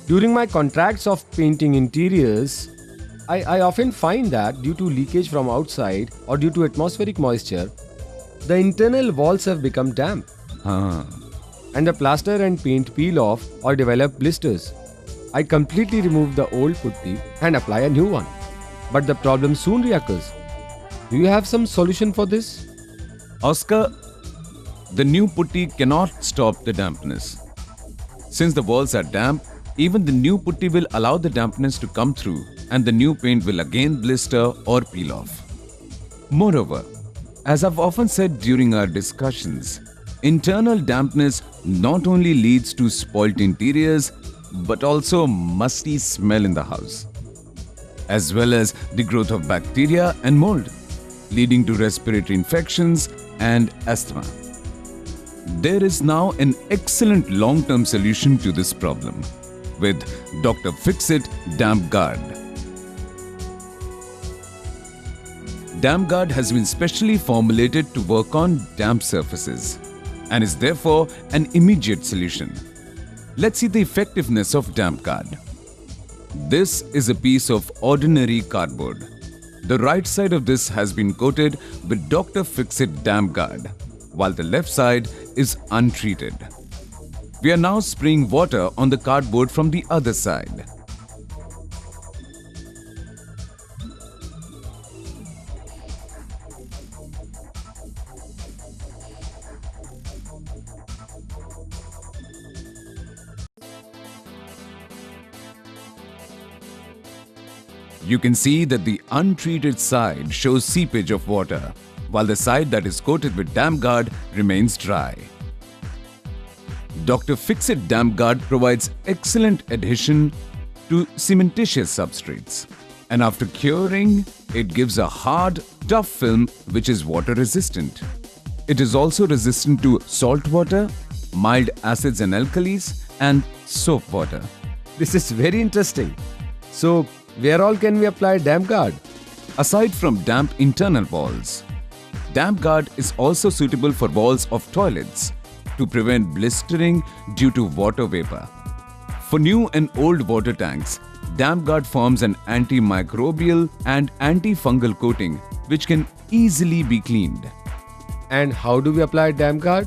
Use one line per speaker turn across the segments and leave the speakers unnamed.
During my contracts of painting interiors, I often find that due to leakage from outside or due to atmospheric moisture, the internal walls have become damp
Ah,
and the plaster and paint peel off or develop blisters. I completely remove the old putty and apply a new one. But the problem soon reoccurs. Do you have some solution for this?
Oscar, the new putty cannot stop the dampness. Since the walls are damp, even the new putty will allow the dampness to come through and the new paint will again blister or peel off. Moreover, as I've often said during our discussions, internal dampness not only leads to spoilt interiors but also musty smell in the house, as well as the growth of bacteria and mold, leading to respiratory infections and asthma. There is now an excellent long-term solution to this problem with Dr. Fixit Damp Guard. Damp Guard has been specially formulated to work on damp surfaces and is therefore an immediate solution. Let's see the effectiveness of Damp Guard. This is a piece of ordinary cardboard. The right side of this has been coated with Dr. Fixit Damp Guard, while the left side is untreated. We are now spraying water on the cardboard from the other side. You can see that the untreated side shows seepage of water, while the side that is coated with Damp Guard remains dry. Dr. Fixit Damp Guard provides excellent adhesion to cementitious substrates, and after curing, it gives a hard, tough film which is water resistant. It is also resistant to salt water, mild acids and alkalis, and soap water.
This is very interesting. So, where all can we apply Damp Guard?
Aside from damp internal walls, Damp Guard is also suitable for walls of toilets to prevent blistering due to water vapor. For new and old water tanks, Damp Guard forms an antimicrobial and antifungal coating which can easily be cleaned.
And how do we apply Damp Guard?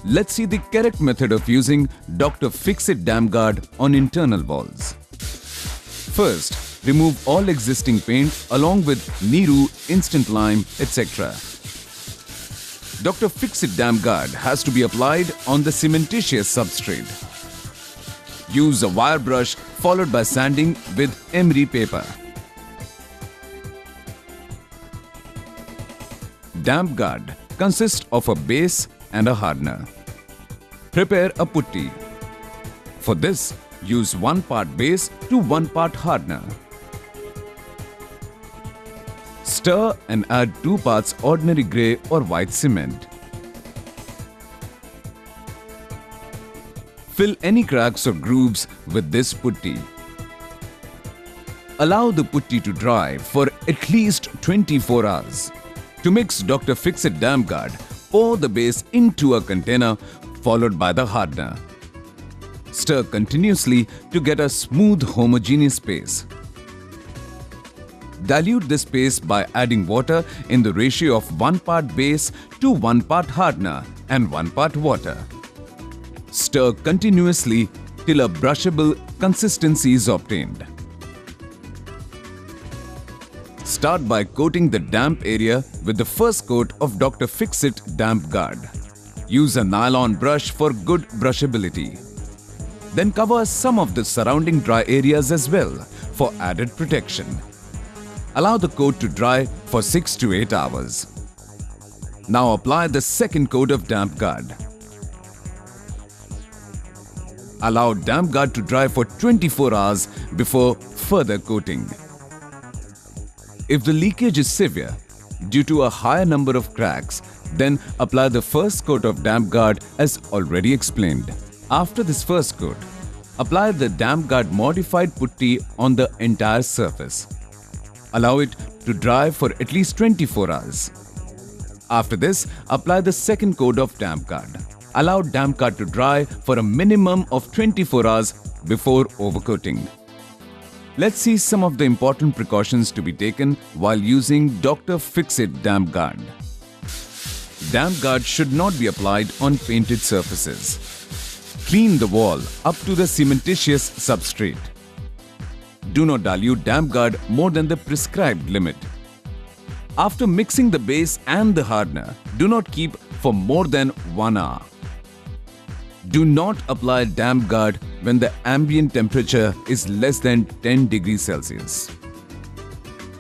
Let's see the correct method of using Dr. Fixit Damp Guard on internal walls. First, remove all existing paint along with Neeru, Instant Lime, etc. Dr. Fixit Damp Guard has to be applied on the cementitious substrate. Use a wire brush followed by sanding with emery paper. Damp Guard consists of a base and a hardener. Prepare a putty. For this, use 1 part base to 1 part hardener. Stir and add 2 parts ordinary grey or white cement. Fill any cracks or grooves with this putty. Allow the putty to dry for at least 24 hours. To mix Dr. Fixit Damp Guard, pour the base into a container followed by the hardener. Stir continuously to get a smooth homogeneous paste. Dilute this paste by adding water in the ratio of 1 part base to 1 part hardener and 1 part water. Stir continuously till a brushable consistency is obtained. Start by coating the damp area with the first coat of Dr. Fixit Damp Guard. Use a nylon brush for good brushability. Then cover some of the surrounding dry areas as well for added protection. Allow the coat to dry for 6 to 8 hours. Now apply the second coat of Damp Guard. Allow Damp Guard to dry for 24 hours before further coating. If the leakage is severe due to a higher number of cracks, then apply the first coat of Damp Guard as already explained. After this first coat, apply the Damp Guard modified putty on the entire surface. Allow it to dry for at least 24 hours. After this, apply the second coat of Damp Guard. allow damp guard to dry for a minimum of 24 hours before overcoating. Let's see some of the important precautions to be taken while using Dr. Fix-It Damp Guard. Damp guard should not be applied on painted surfaces. Clean the wall up to the cementitious substrate. Do not dilute damp guard more than the prescribed limit. After mixing the base and the hardener, do not keep for more than 1 hour. Do not apply damp guard when the ambient temperature is less than 10 degrees Celsius.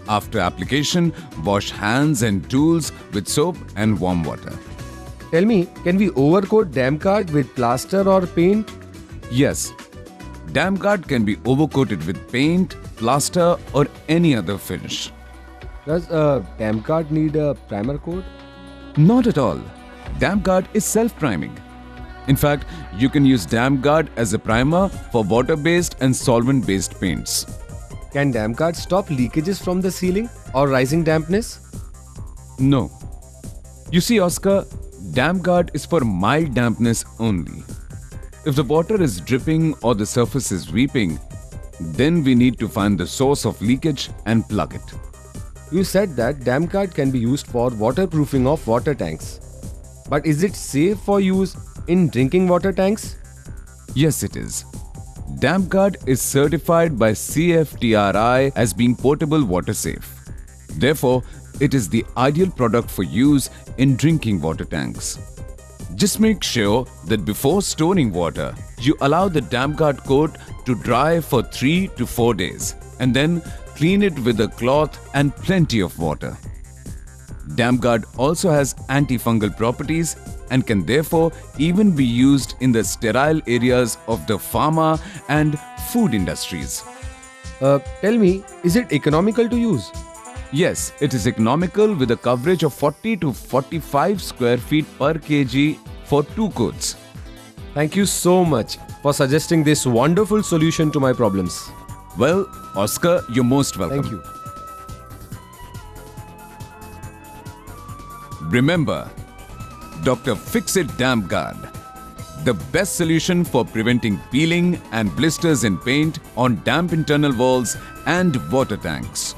After application, wash hands and tools with soap and warm water.
Tell me, can we overcoat damp guard with plaster or paint?
Yes, damp guard can be overcoated with paint, plaster or any other finish.
Does a damp guard need a primer coat?
Not at all. Damp guard is self-priming. In fact, you can use damp guard as a primer for water-based and solvent-based paints.
Can damp guard stop leakages from the ceiling or rising dampness?
No. You see, Oscar, damp guard is for mild dampness only. If the water is dripping or the surface is weeping, then we need to find the source of leakage and plug it.
You said that damp guard can be used for waterproofing of water tanks. But is it safe for use in drinking water tanks?
Yes, it is. Damp guard is certified by CFTRI as being potable water safe. Therefore, it is the ideal product for use in drinking water tanks. Just make sure that before storing water, you allow the damp guard coat to dry for 3 to 4 days and then clean it with a cloth and plenty of water. Damp guard also has antifungal properties and can therefore even be used in the sterile areas of the pharma and food industries.
Tell me, is it economical to use?
Yes, it is economical with a coverage of 40 to 45 square feet per kg for 2 coats.
Thank you so much for suggesting this wonderful solution to my problems.
Well, Oscar, you're most welcome.
Thank you.
Remember, Dr. Fix-It Damp Guard, the best solution for preventing peeling and blisters in paint on damp internal walls and water tanks.